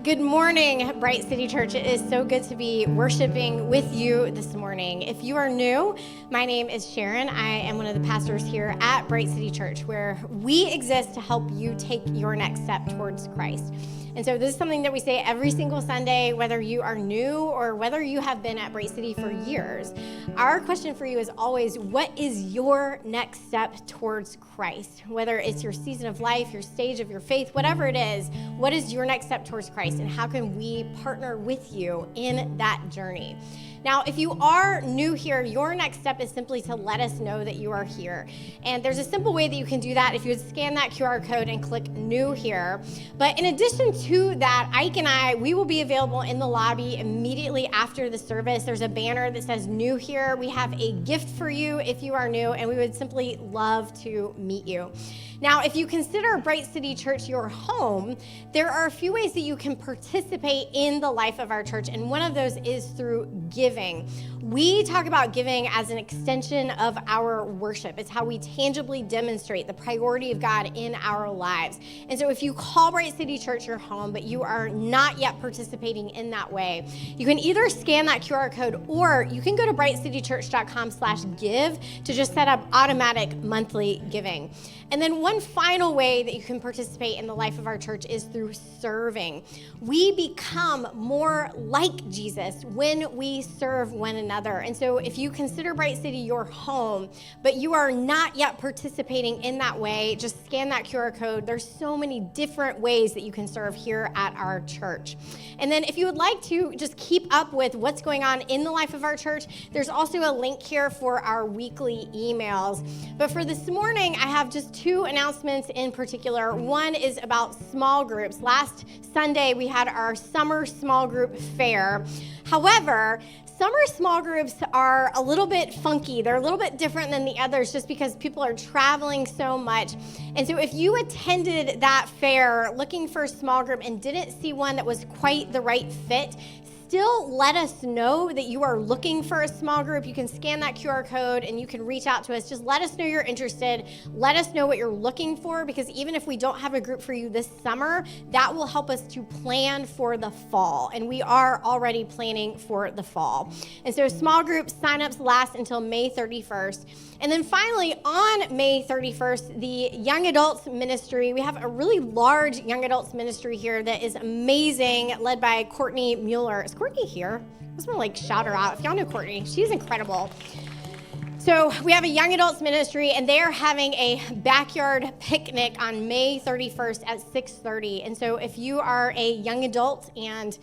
Good morning, Bright City Church. It is so good to be worshiping with you this morning. If you are new, my name is Sharon. I am one of the pastors here at Bright City Church, where we exist to help you take your next step towards Christ. And so this is something that we say every single Sunday, whether you are new or whether you have been at Bright City for years. Our question for you is always, what is your next step towards Christ? Whether it's your season of life, your stage of your faith, whatever it is, what is your next step towards Christ? And how can we partner with you in that journey? Now, if you are new here, your next step is simply to let us know that you are here. And there's a simple way that you can do that. If you would scan that QR code and click new here. But in addition to that, Ike and I, we will be available in the lobby immediately after the service. There's a banner that says new here. We have a gift for you if you are new, and we would simply love to meet you. Now, if you consider Bright City Church your home, there are a few ways that you can participate in the life of our church, and one of those is through giving. We talk about giving as an extension of our worship. It's how we tangibly demonstrate the priority of God in our lives. And so if you call Bright City Church your home, but you are not yet participating in that way, you can either scan that QR code or you can go to brightcitychurch.com/give to just set up automatic monthly giving. And then one final way that you can participate in the life of our church is through serving. We become more like Jesus when we serve one another. And so if you consider Bright City your home, but you are not yet participating in that way, just scan that QR code. There's so many different ways that you can serve here at our church. And then if you would like to just keep up with what's going on in the life of our church, there's also a link here for our weekly emails. But for this morning, I have just two announcements in particular. One is about small groups. Last Sunday, we had our summer small group fair. However, summer small groups are a little bit funky. They're a little bit different than the others just because people are traveling so much. And so if you attended that fair looking for a small group and didn't see one that was quite the right fit, still let us know that you are looking for a small group. You can scan that QR code and you can reach out to us. Just let us know you're interested. Let us know what you're looking for, because even if we don't have a group for you this summer, that will help us to plan for the fall. And we are already planning for the fall. And so small group signups last until May 31st. And then finally, on May 31st, the Young Adults Ministry, we have a really large Young Adults Ministry here that is amazing, led by Courtney Mueller. Is Courtney here? I was going to shout her out. If y'all know Courtney, she's incredible. So we have a Young Adults Ministry, and they're having a backyard picnic on May 31st at 6:30. And so if you are a young adult, and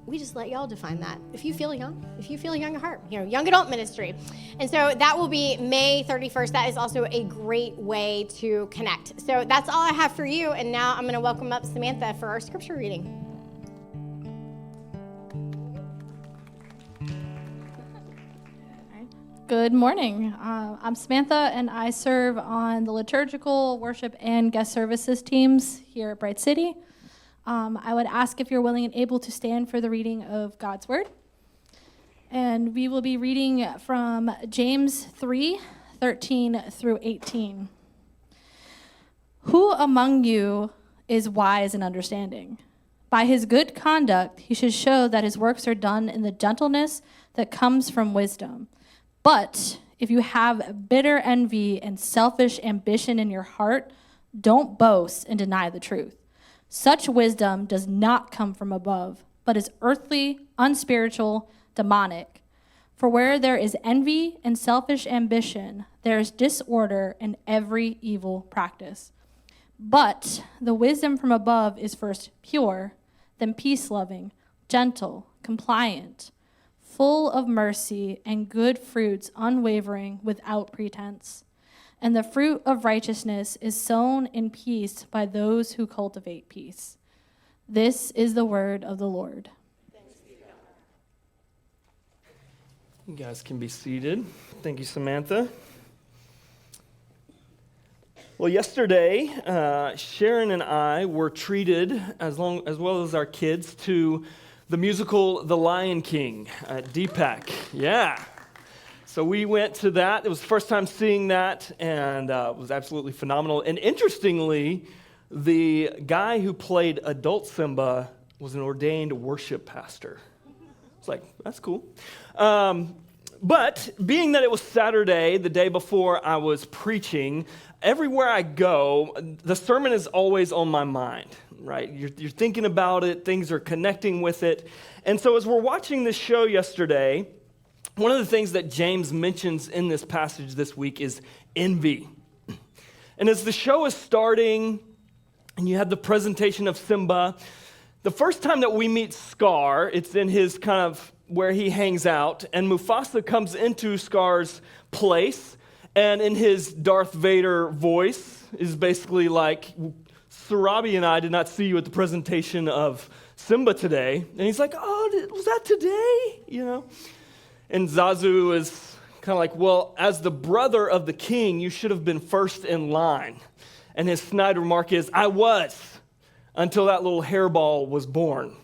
we just let y'all define that. If you feel young at heart, young adult ministry. And so that will be May 31st. That is also a great way to connect. So that's all I have for you. And now I'm going to welcome up Samantha for our scripture reading. Good morning. I'm Samantha, and I serve on the liturgical, worship, and guest services teams here at Bright City. I would ask if you're willing and able to stand for the reading of God's Word. And we will be reading from James 3:13 through 18. Who among you is wise and understanding? By his good conduct, he should show that his works are done in the gentleness that comes from wisdom. But if you have bitter envy and selfish ambition in your heart, don't boast and deny the truth. Such wisdom does not come from above, but is earthly, unspiritual, demonic. For where there is envy and selfish ambition, there is disorder in every evil practice. But the wisdom from above is first pure, then peace-loving, gentle, compliant, full of mercy and good fruits, unwavering, without pretense. And the fruit of righteousness is sown in peace by those who cultivate peace. This is the word of the Lord. You guys can be seated. Thank you, Samantha. Well, yesterday, Sharon and I were treated, as well as our kids, to the musical The Lion King at DPAC. Yeah. So we went to that. It was the first time seeing that, and it was absolutely phenomenal. And interestingly, the guy who played adult Simba was an ordained worship pastor. It's like, that's cool. But being that it was Saturday, the day before I was preaching, everywhere I go, the sermon is always on my mind, right? You're thinking about it, things are connecting with it. And so as we're watching this show yesterday, one of the things that James mentions in this passage this week is envy. And as the show is starting, and you have the presentation of Simba, the first time that we meet Scar, it's in his kind of where he hangs out, and Mufasa comes into Scar's place, and in his Darth Vader voice is basically like, Sarabi and I did not see you at the presentation of Simba today. And he's like, oh, was that today? You know? And Zazu is kind of like, well, as the brother of the king, you should have been first in line. And his snide remark is, I was, until that little hairball was born.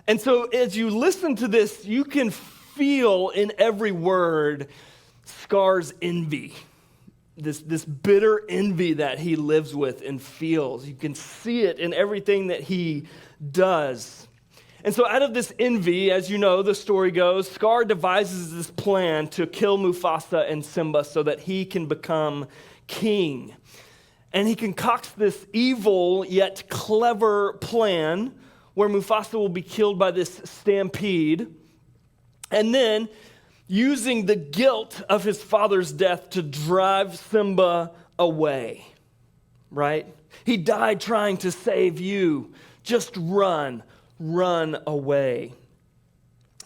And so as you listen to this, you can feel in every word Scar's envy, this bitter envy that he lives with and feels. You can see it in everything that he does. And so out of this envy, as you know, the story goes, Scar devises this plan to kill Mufasa and Simba so that he can become king. And he concocts this evil yet clever plan where Mufasa will be killed by this stampede, and then using the guilt of his father's death to drive Simba away, right? He died trying to save you. Just run away.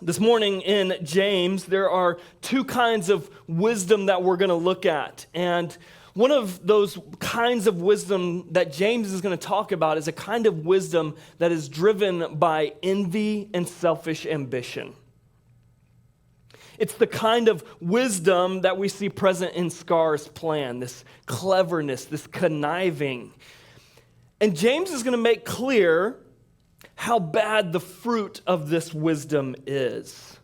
This morning in James, there are two kinds of wisdom that we're going to look at, and one of those kinds of wisdom that James is going to talk about is a kind of wisdom that is driven by envy and selfish ambition. It's the kind of wisdom that we see present in Scar's plan, this cleverness, this conniving. And James is going to make clear how bad the fruit of this wisdom is.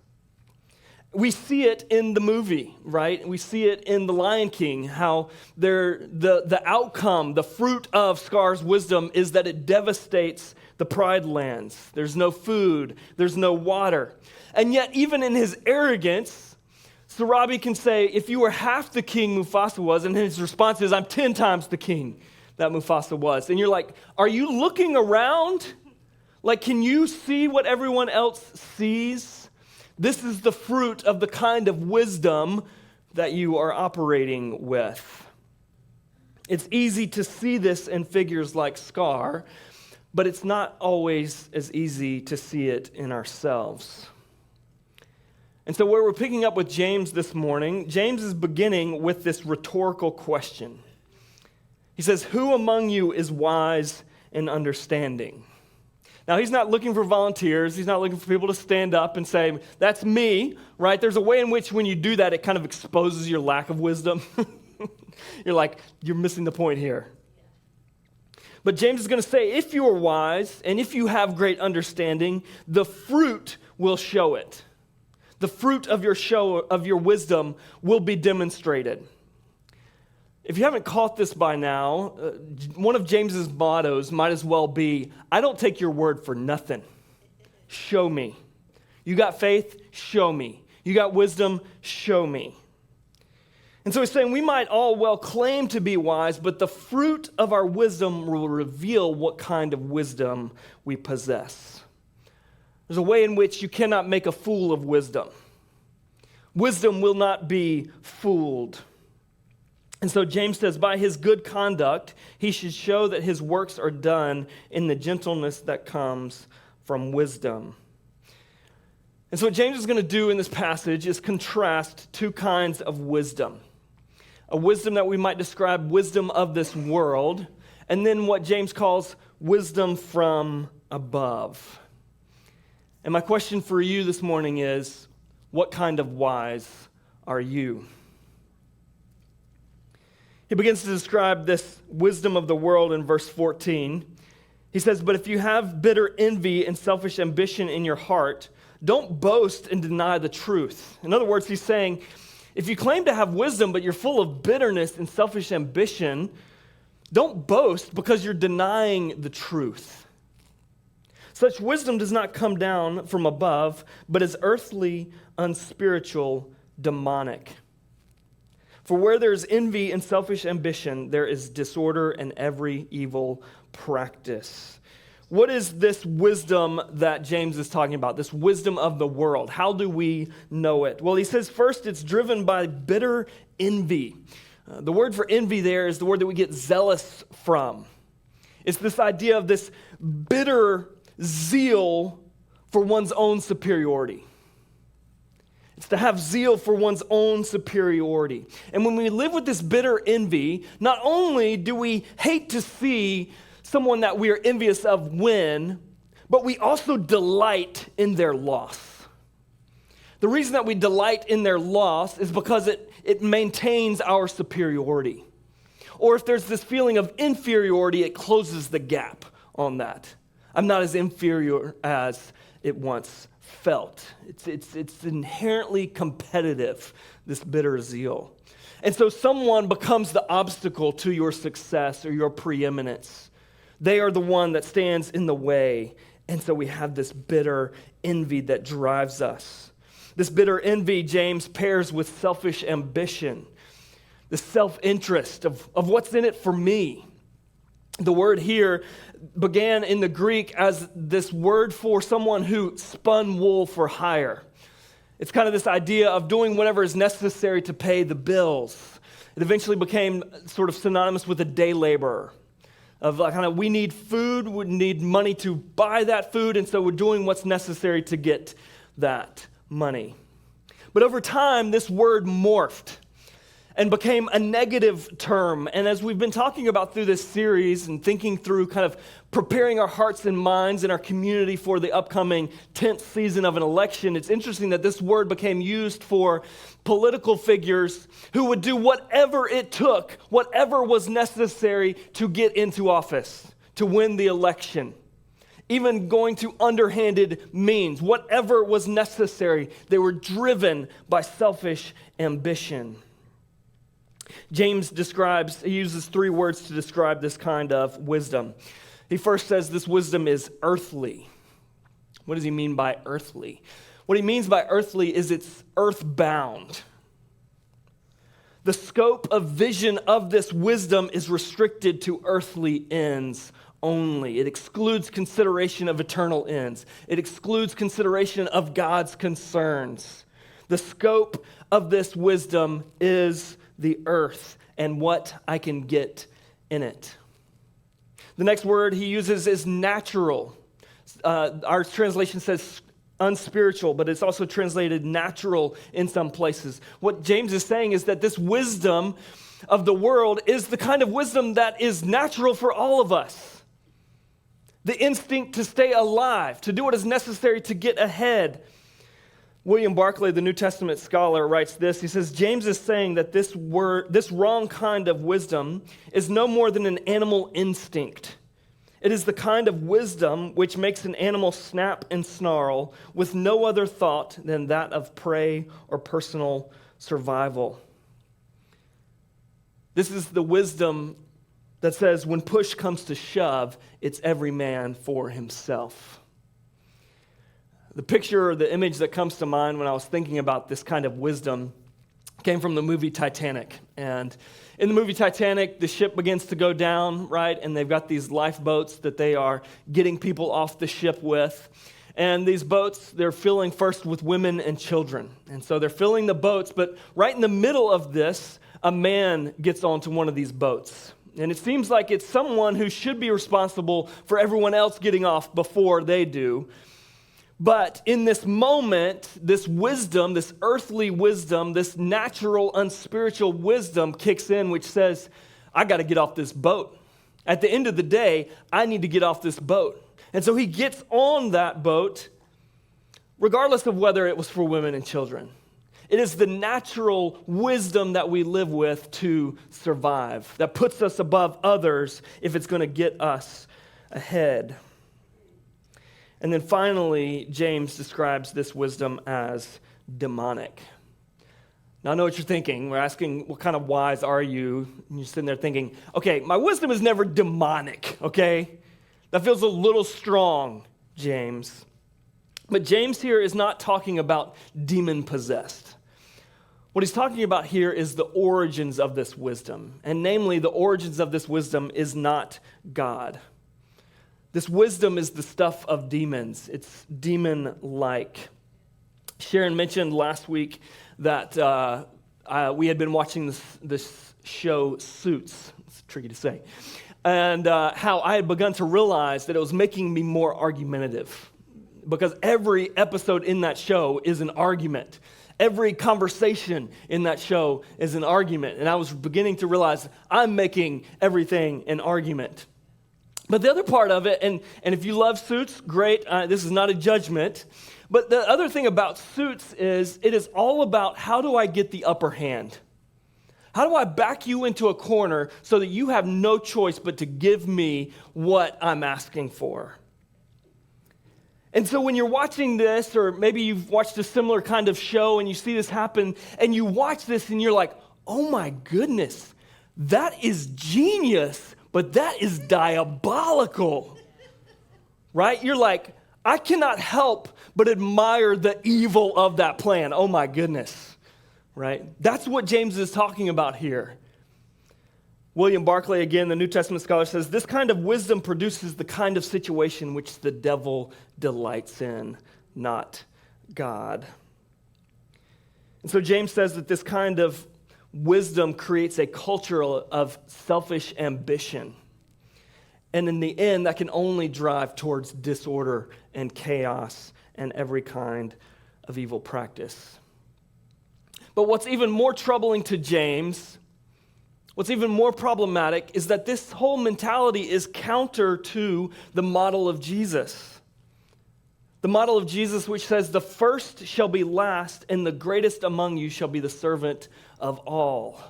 We see it in the movie, right? We see it in The Lion King, how the outcome, the fruit of Scar's wisdom is that it devastates the Pride Lands. There's no food, there's no water. And yet, even in his arrogance, Sarabi can say, if you were half the king Mufasa was, and his response is, I'm 10 times the king that Mufasa was. And you're like, are you looking around? Like, can you see what everyone else sees? This is the fruit of the kind of wisdom that you are operating with. It's easy to see this in figures like Scar, but it's not always as easy to see it in ourselves. And so where we're picking up with James this morning, James is beginning with this rhetorical question. He says, who among you is wise and understanding? Now, he's not looking for volunteers. He's not looking for people to stand up and say, that's me, right? There's a way in which when you do that, it kind of exposes your lack of wisdom. You're like, you're missing the point here. But James is going to say, if you are wise and if you have great understanding, the fruit will show it. The fruit of your wisdom will be demonstrated. If you haven't caught this by now, one of James's mottos might as well be, I don't take your word for nothing. Show me. You got faith? Show me. You got wisdom? Show me. And so he's saying we might all well claim to be wise, but the fruit of our wisdom will reveal what kind of wisdom we possess. There's a way in which you cannot make a fool of wisdom. Wisdom will not be fooled. And so James says, by his good conduct, he should show that his works are done in the gentleness that comes from wisdom. And so what James is going to do in this passage is contrast two kinds of wisdom. A wisdom that we might describe wisdom of this world, and then what James calls wisdom from above. And my question for you this morning is, what kind of wise are you? He begins to describe this wisdom of the world in verse 14. He says, but if you have bitter envy and selfish ambition in your heart, don't boast and deny the truth. In other words, he's saying, if you claim to have wisdom, but you're full of bitterness and selfish ambition, don't boast because you're denying the truth. Such wisdom does not come down from above, but is earthly, unspiritual, demonic. For where there is envy and selfish ambition, there is disorder and every evil practice. What is this wisdom that James is talking about? This wisdom of the world. How do we know it? Well, he says first it's driven by bitter envy. The word for envy there is the word that we get zealous from. It's this idea of this bitter zeal for one's own superiority. It's to have zeal for one's own superiority. And when we live with this bitter envy, not only do we hate to see someone that we are envious of win, but we also delight in their loss. The reason that we delight in their loss is because it maintains our superiority. Or if there's this feeling of inferiority, it closes the gap on that. I'm not as inferior as it once felt. It's inherently competitive, this bitter zeal. And so someone becomes the obstacle to your success or your preeminence. They are the one that stands in the way. And so we have this bitter envy that drives us. This bitter envy, James pairs with selfish ambition, the self-interest of what's in it for me. The word here began in the Greek as this word for someone who spun wool for hire. It's kind of this idea of doing whatever is necessary to pay the bills. It eventually became sort of synonymous with a day laborer. Of like kind of, we need food, we need money to buy that food, and so we're doing what's necessary to get that money. But over time, this word morphed and became a negative term. And as we've been talking about through this series and thinking through kind of preparing our hearts and minds and our community for the upcoming 10th season of an election, it's interesting that this word became used for political figures who would do whatever it took, whatever was necessary to get into office, to win the election. Even going to underhanded means, whatever was necessary, they were driven by selfish ambition. James he uses three words to describe this kind of wisdom. He first says this wisdom is earthly. What does he mean by earthly? What he means by earthly is it's earthbound. The scope of vision of this wisdom is restricted to earthly ends only. It excludes consideration of eternal ends. It excludes consideration of God's concerns. The scope of this wisdom is the earth and what I can get in it. The next word he uses is natural. Our translation says unspiritual, but it's also translated natural in some places. What James is saying is that this wisdom of the world is the kind of wisdom that is natural for all of us. The instinct to stay alive, to do what is necessary to get ahead. William Barclay, the New Testament scholar, writes this. He says, James is saying that this wrong kind of wisdom is no more than an animal instinct. It is the kind of wisdom which makes an animal snap and snarl with no other thought than that of prey or personal survival. This is the wisdom that says when push comes to shove, it's every man for himself. The picture or the image that comes to mind when I was thinking about this kind of wisdom came from the movie Titanic. And in the movie Titanic, the ship begins to go down, right? And they've got these lifeboats that they are getting people off the ship with. And these boats, they're filling first with women and children. And so they're filling the boats, but right in the middle of this, a man gets onto one of these boats. And it seems like it's someone who should be responsible for everyone else getting off before they do. But in this moment, this wisdom, this earthly wisdom, this natural, unspiritual wisdom kicks in, which says, I got to get off this boat. At the end of the day, I need to get off this boat. And so he gets on that boat, regardless of whether it was for women and children. It is the natural wisdom that we live with to survive, that puts us above others if it's going to get us ahead. And then finally, James describes this wisdom as demonic. Now, I know what you're thinking. We're asking, what kind of wise are you? And you're sitting there thinking, okay, my wisdom is never demonic, okay? That feels a little strong James. But James here is not talking about demon-possessed. What he's talking about here is the origins of this wisdom. And namely, the origins of this wisdom is not God. This wisdom is the stuff of demons. It's demon-like. Sharon mentioned last week that we had been watching this show, Suits. It's tricky to say. And how I had begun to realize that it was making me more argumentative. Because every episode in that show is an argument. Every conversation in that show is an argument. And I was beginning to realize I'm making everything an argument. But the other part of it, and if you love Suits, great. This is not a judgment. But the other thing about Suits is it is all about how do I get the upper hand? How do I back you into a corner so that you have no choice but to give me what I'm asking for? And so when you're watching this, or maybe you've watched a similar kind of show and you see this happen, and you watch this and you're like, oh my goodness, that is genius, but that is diabolical, right? You're like, I cannot help but admire the evil of that plan. Oh my goodness, right? That's what James is talking about here. William Barclay, again, the New Testament scholar, says, this kind of wisdom produces the kind of situation which the devil delights in, not God. And so James says that this kind of wisdom creates a culture of selfish ambition. And in the end, that can only drive towards disorder and chaos and every kind of evil practice. But what's even more troubling to James, what's even more problematic, is that this whole mentality is counter to the model of Jesus. The model of Jesus, which says, the first shall be last, and the greatest among you shall be the servant of all.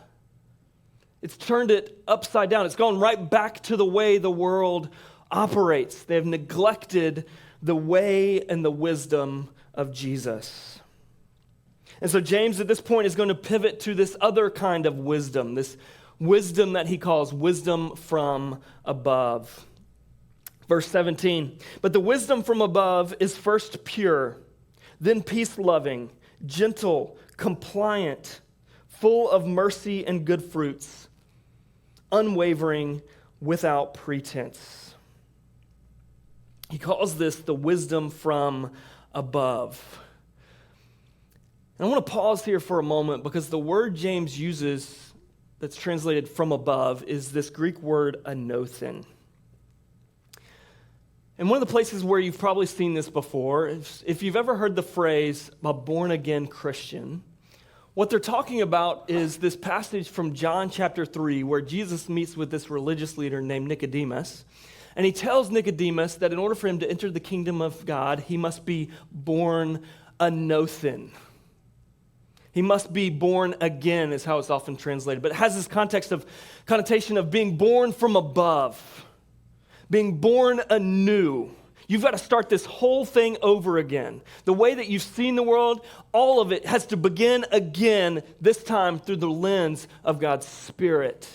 It's turned it upside down. It's gone right back to the way the world operates. They have neglected the way and the wisdom of Jesus. And so James at this point is going to pivot to this other kind of wisdom, this wisdom that he calls wisdom from above. Verse 17, but the wisdom from above is first pure, then peace-loving, gentle, compliant, full of mercy and good fruits, unwavering, without pretense. He calls this the wisdom from above. And I want to pause here for a moment because the word James uses that's translated from above is this Greek word anothen. And one of the places where you've probably seen this before, if you've ever heard the phrase, a born-again Christian, what they're talking about is this passage from John chapter 3 where Jesus meets with this religious leader named Nicodemus. And he tells Nicodemus that in order for him to enter the kingdom of God, he must be born anothen. He must be born again is how it's often translated. But it has this connotation of being born from above. Being born anew. You've got to start this whole thing over again. The way that you've seen the world, all of it has to begin again, this time through the lens of God's Spirit.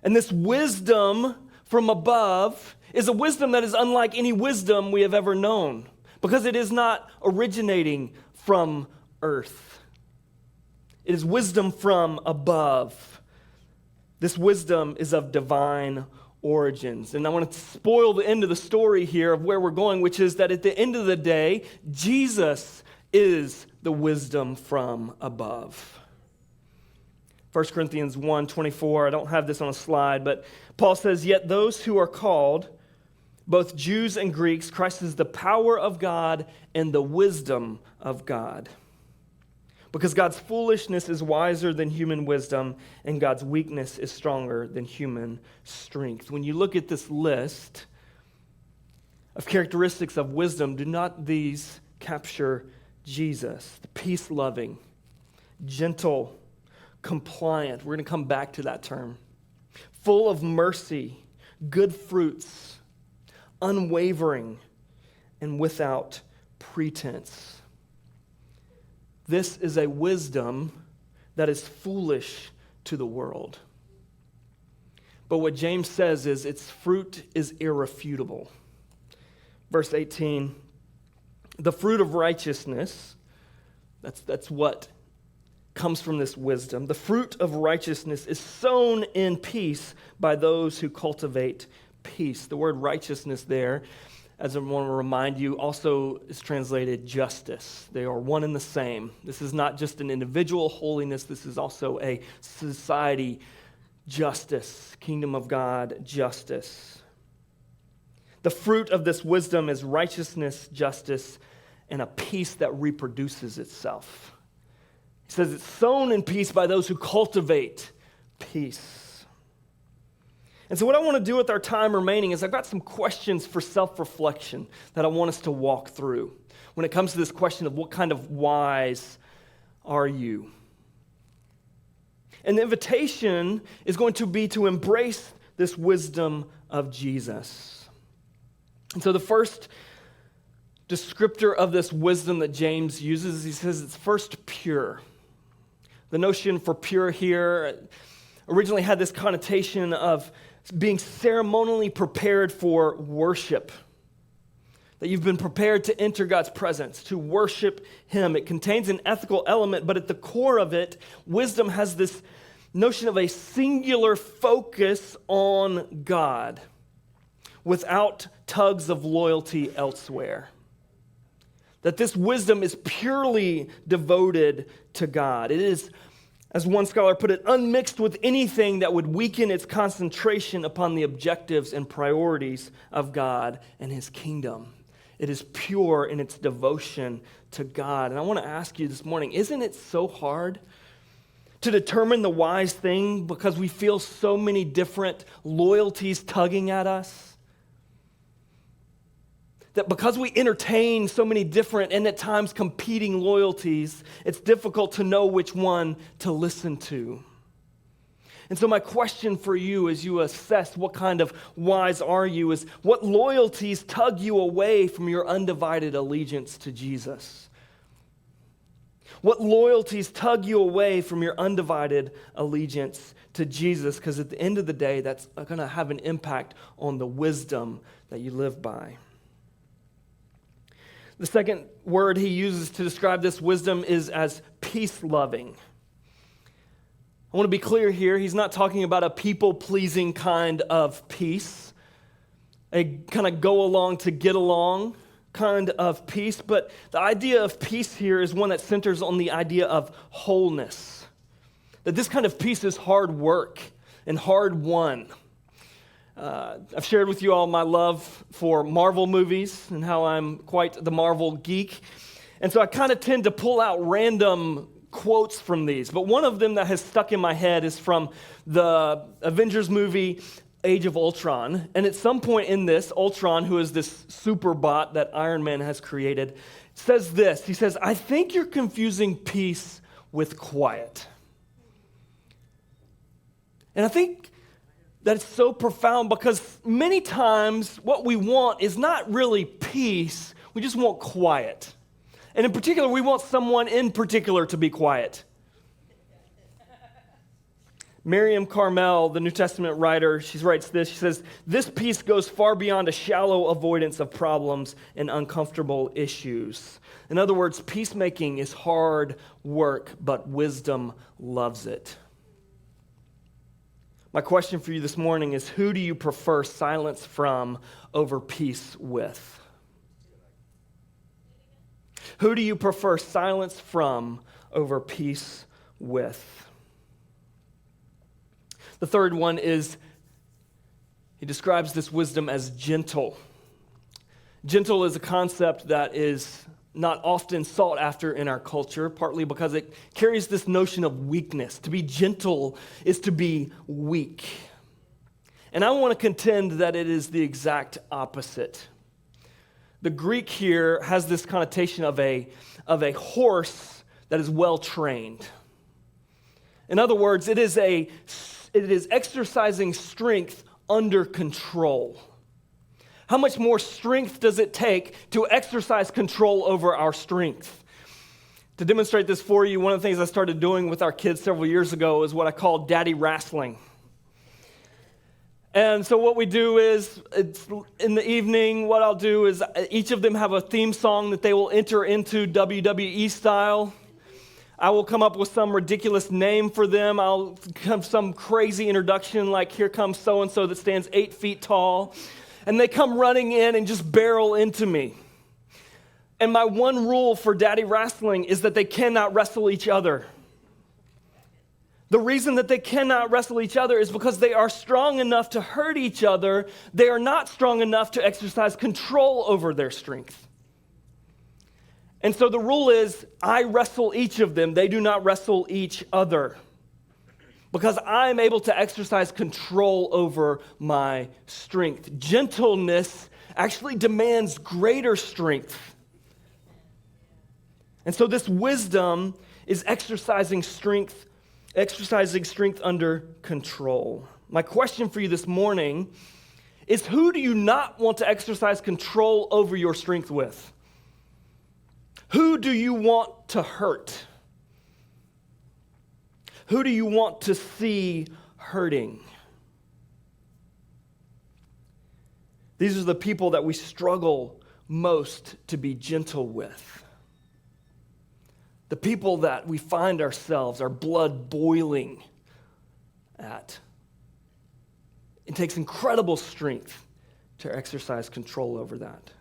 And this wisdom from above is a wisdom that is unlike any wisdom we have ever known, because it is not originating from earth. It is wisdom from above. This wisdom is of divine origins. And I want to spoil the end of the story here of where we're going, which is that at the end of the day, Jesus is the wisdom from above. 1 Corinthians 1:24, I don't have this on a slide, but Paul says, yet those who are called, both Jews and Greeks, Christ is the power of God and the wisdom of God. Because God's foolishness is wiser than human wisdom, and God's weakness is stronger than human strength. When you look at this list of characteristics of wisdom, do not these capture Jesus? The peace-loving, gentle, compliant. We're going to come back to that term. Full of mercy, good fruits, unwavering, and without pretense. This is a wisdom that is foolish to the world. But what James says is its fruit is irrefutable. Verse 18, the fruit of righteousness, that's what comes from this wisdom. The fruit of righteousness is sown in peace by those who cultivate peace. The word righteousness there, as I want to remind you, also is translated justice. They are one and the same. This is not just an individual holiness. This is also a society justice, kingdom of God justice. The fruit of this wisdom is righteousness, justice, and a peace that reproduces itself. He says it's sown in peace by those who cultivate peace. And so what I want to do with our time remaining is I've got some questions for self-reflection that I want us to walk through when it comes to this question of what kind of wise are you? And the invitation is going to be to embrace this wisdom of Jesus. And so the first descriptor of this wisdom that James uses, he says it's first pure. The notion for pure here originally had this connotation of being ceremonially prepared for worship. That you've been prepared to enter God's presence, to worship Him. It contains an ethical element, but at the core of it, wisdom has this notion of a singular focus on God without tugs of loyalty elsewhere. That this wisdom is purely devoted to God. It is, as one scholar put it, unmixed with anything that would weaken its concentration upon the objectives and priorities of God and His kingdom. It is pure in its devotion to God. And I want to ask you this morning, isn't it so hard to determine the wise thing because we feel so many different loyalties tugging at us? That because we entertain so many different and at times competing loyalties, it's difficult to know which one to listen to. And so my question for you as you assess what kind of wise are you is, what loyalties tug you away from your undivided allegiance to Jesus? What loyalties tug you away from your undivided allegiance to Jesus? Because at the end of the day, that's going to have an impact on the wisdom that you live by. The second word he uses to describe this wisdom is as peace-loving. I want to be clear here. He's not talking about a people-pleasing kind of peace, a kind of go-along to get along kind of peace, but the idea of peace here is one that centers on the idea of wholeness. That this kind of peace is hard work and hard won. I've shared with you all my love for Marvel movies and how I'm quite the Marvel geek. And so I kind of tend to pull out random quotes from these. But one of them that has stuck in my head is from the Avengers movie Age of Ultron. And at some point in this, Ultron, who is this super bot that Iron Man has created, says this. He says, "I think you're confusing peace with quiet." And I think that's so profound because many times what we want is not really peace, we just want quiet. And in particular, we want someone in particular to be quiet. Miriam Carmel, the New Testament writer, she writes this. She says, "This peace goes far beyond a shallow avoidance of problems and uncomfortable issues." In other words, peacemaking is hard work, but wisdom loves it. My question for you this morning is, who do you prefer silence from over peace with? Who do you prefer silence from over peace with? The third one is, he describes this wisdom as gentle. Gentle is a concept that is not often sought after in our culture, partly because it carries this notion of weakness. To be gentle is to be weak. And I want to contend that it is the exact opposite. The Greek here has this connotation of a horse that is well trained. In other words, it is exercising strength under control. How much more strength does it take to exercise control over our strength? To demonstrate this for you, one of the things I started doing with our kids several years ago is what I call daddy wrestling. And so what we do is, it's in the evening, what I'll do is each of them have a theme song that they will enter into WWE style. I will come up with some ridiculous name for them. I'll have some crazy introduction like, here comes so-and-so that stands 8 feet tall. And they come running in and just barrel into me. And my one rule for daddy wrestling is that they cannot wrestle each other. The reason that they cannot wrestle each other is because they are strong enough to hurt each other. They are not strong enough to exercise control over their strength. And so the rule is, I wrestle each of them. They do not wrestle each other. Because I am able to exercise control over my strength. Gentleness actually demands greater strength. And so this wisdom is exercising strength under control. My question for you this morning is, who do you not want to exercise control over your strength with? Who do you want to hurt? Who do you want to see hurting? These are the people that we struggle most to be gentle with. The people that we find ourselves, our blood boiling at. It takes incredible strength to exercise control over that.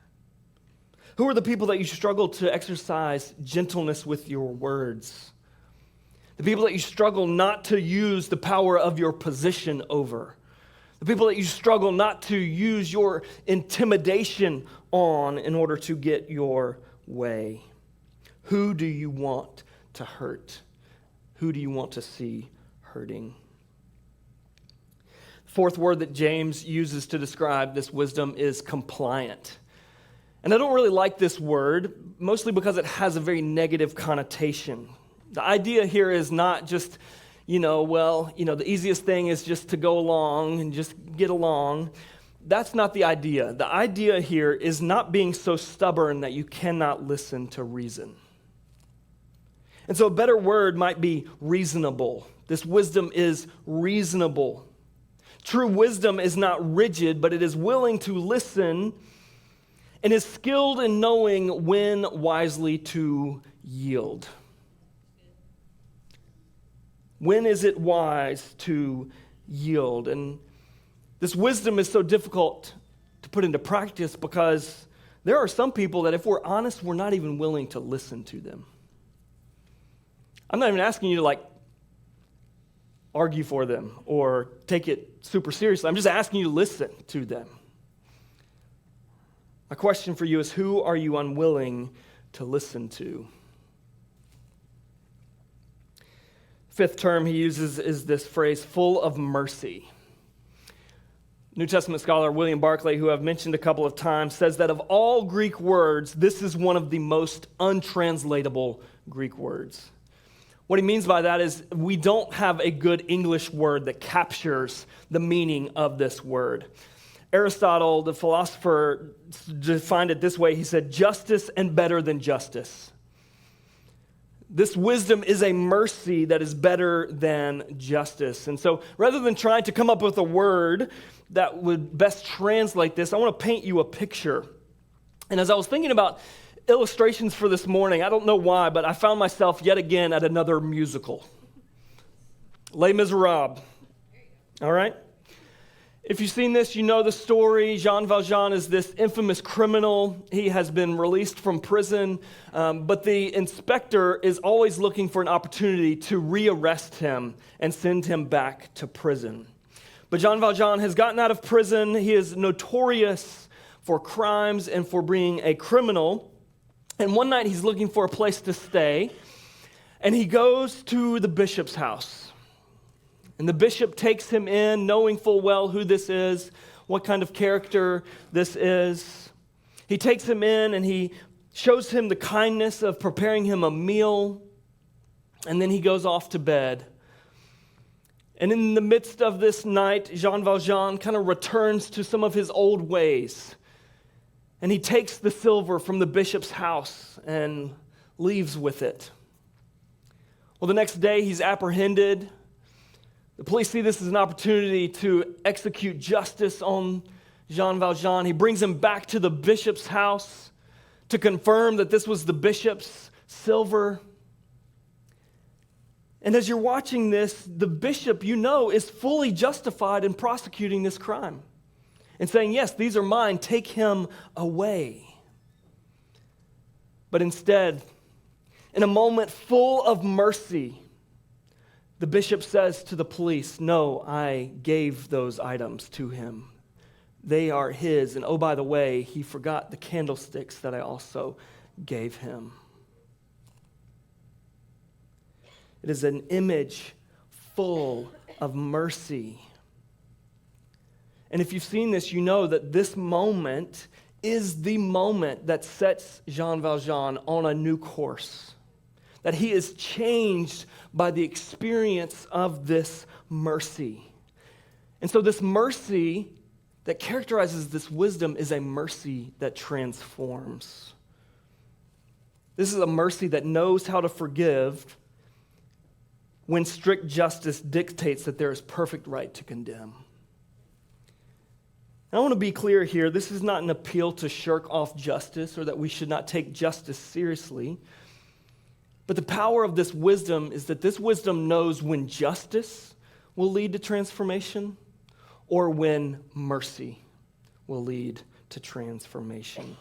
Who are the people that you struggle to exercise gentleness with your words? The people that you struggle not to use the power of your position over. The people that you struggle not to use your intimidation on in order to get your way. Who do you want to hurt? Who do you want to see hurting? The fourth word that James uses to describe this wisdom is compliant. And I don't really like this word, mostly because it has a very negative connotation. The idea here is not just, the easiest thing is just to go along and just get along. That's not the idea. The idea here is not being so stubborn that you cannot listen to reason. And so a better word might be reasonable. This wisdom is reasonable. True wisdom is not rigid, but it is willing to listen and is skilled in knowing when wisely to yield. When is it wise to yield? And this wisdom is so difficult to put into practice because there are some people that, if we're honest, we're not even willing to listen to them. I'm not even asking you to argue for them or take it super seriously. I'm just asking you to listen to them. My question for you is, who are you unwilling to listen to? Fifth term he uses is this phrase, full of mercy. New Testament scholar William Barclay, who I've mentioned a couple of times, says that of all Greek words, this is one of the most untranslatable Greek words. What he means by that is we don't have a good English word that captures the meaning of this word. Aristotle, the philosopher, defined it this way. He said, justice and better than justice. This wisdom is a mercy that is better than justice. And so rather than trying to come up with a word that would best translate this, I want to paint you a picture. And as I was thinking about illustrations for this morning, I don't know why, but I found myself yet again at another musical. Les Miserables. All right? If you've seen this, you know the story. Jean Valjean is this infamous criminal. He has been released from prison, but the inspector is always looking for an opportunity to rearrest him and send him back to prison. But Jean Valjean has gotten out of prison. He is notorious for crimes and for being a criminal. And one night he's looking for a place to stay, and he goes to the bishop's house. And the bishop takes him in, knowing full well who this is, what kind of character this is. He takes him in and he shows him the kindness of preparing him a meal, and then he goes off to bed. And in the midst of this night, Jean Valjean kind of returns to some of his old ways. And he takes the silver from the bishop's house and leaves with it. Well, the next day he's apprehended. The police see this as an opportunity to execute justice on Jean Valjean. He brings him back to the bishop's house to confirm that this was the bishop's silver. And as you're watching this, the bishop, is fully justified in prosecuting this crime and saying, yes, these are mine, take him away. But instead, in a moment full of mercy, the bishop says to the police, no, I gave those items to him. They are his. And oh, by the way, he forgot the candlesticks that I also gave him. It is an image full of mercy. And if you've seen this, you know that this moment is the moment that sets Jean Valjean on a new course. That he is changed by the experience of this mercy. And so this mercy that characterizes this wisdom is a mercy that transforms. This is a mercy that knows how to forgive when strict justice dictates that there is perfect right to condemn. And I want to be clear here, this is not an appeal to shirk off justice or that we should not take justice seriously. But the power of this wisdom is that this wisdom knows when justice will lead to transformation or when mercy will lead to transformation.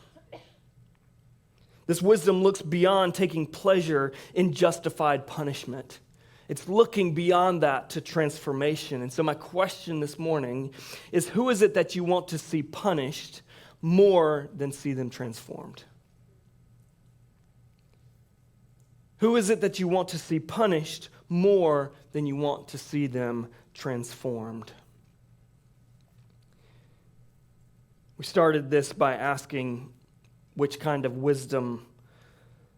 This wisdom looks beyond taking pleasure in justified punishment. It's looking beyond that to transformation. And so my question this morning is, who is it that you want to see punished more than see them transformed? Who is it that you want to see punished more than you want to see them transformed? We started this by asking, which kind of wisdom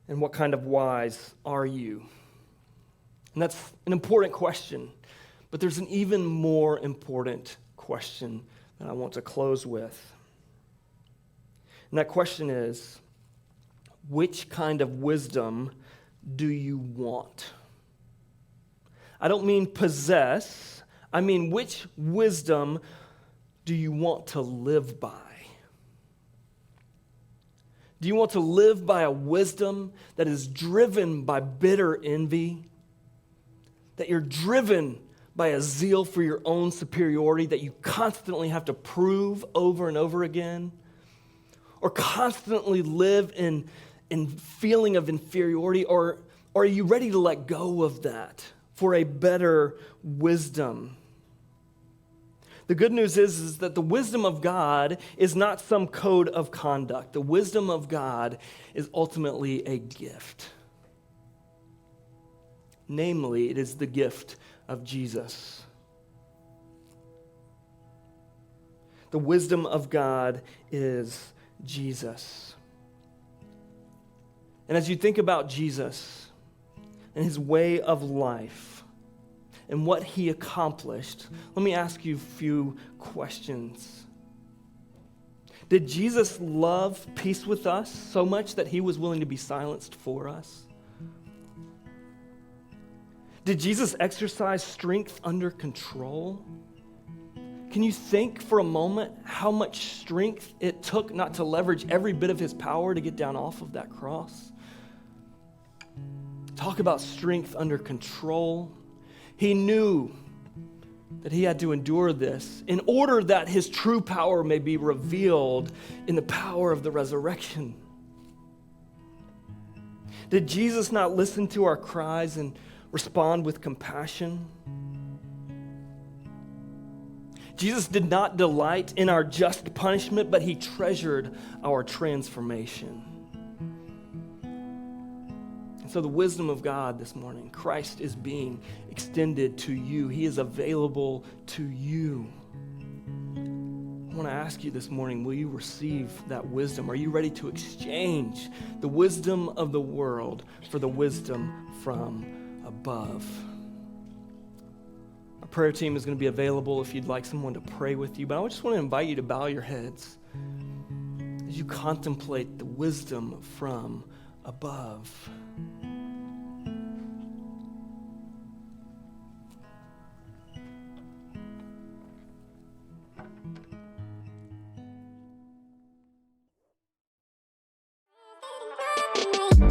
and what kind of wise are you? And that's an important question, but there's an even more important question that I want to close with. And that question is, which kind of wisdom do you want? I don't mean possess, I mean which wisdom do you want to live by? Do you want to live by a wisdom that is driven by bitter envy? That you're driven by a zeal for your own superiority that you constantly have to prove over and over again? Or constantly live in feeling of inferiority? Or are you ready to let go of that for a better wisdom? The good news is that the wisdom of God is not some code of conduct. The wisdom of God is ultimately a gift. Namely, it is the gift of Jesus. The wisdom of God is Jesus. And as you think about Jesus and his way of life and what he accomplished, let me ask you a few questions. Did Jesus love peace with us so much that he was willing to be silenced for us? Did Jesus exercise strength under control? Can you think for a moment how much strength it took not to leverage every bit of his power to get down off of that cross? Talk about strength under control. He knew that he had to endure this in order that his true power may be revealed in the power of the resurrection. Did Jesus not listen to our cries and respond with compassion? Jesus did not delight in our just punishment, but he treasured our transformation. And so the wisdom of God this morning, Christ is being extended to you. He is available to you. I want to ask you this morning, will you receive that wisdom? Are you ready to exchange the wisdom of the world for the wisdom from above? Our prayer team is going to be available if you'd like someone to pray with you, but I just want to invite you to bow your heads as you contemplate the wisdom from above. the room.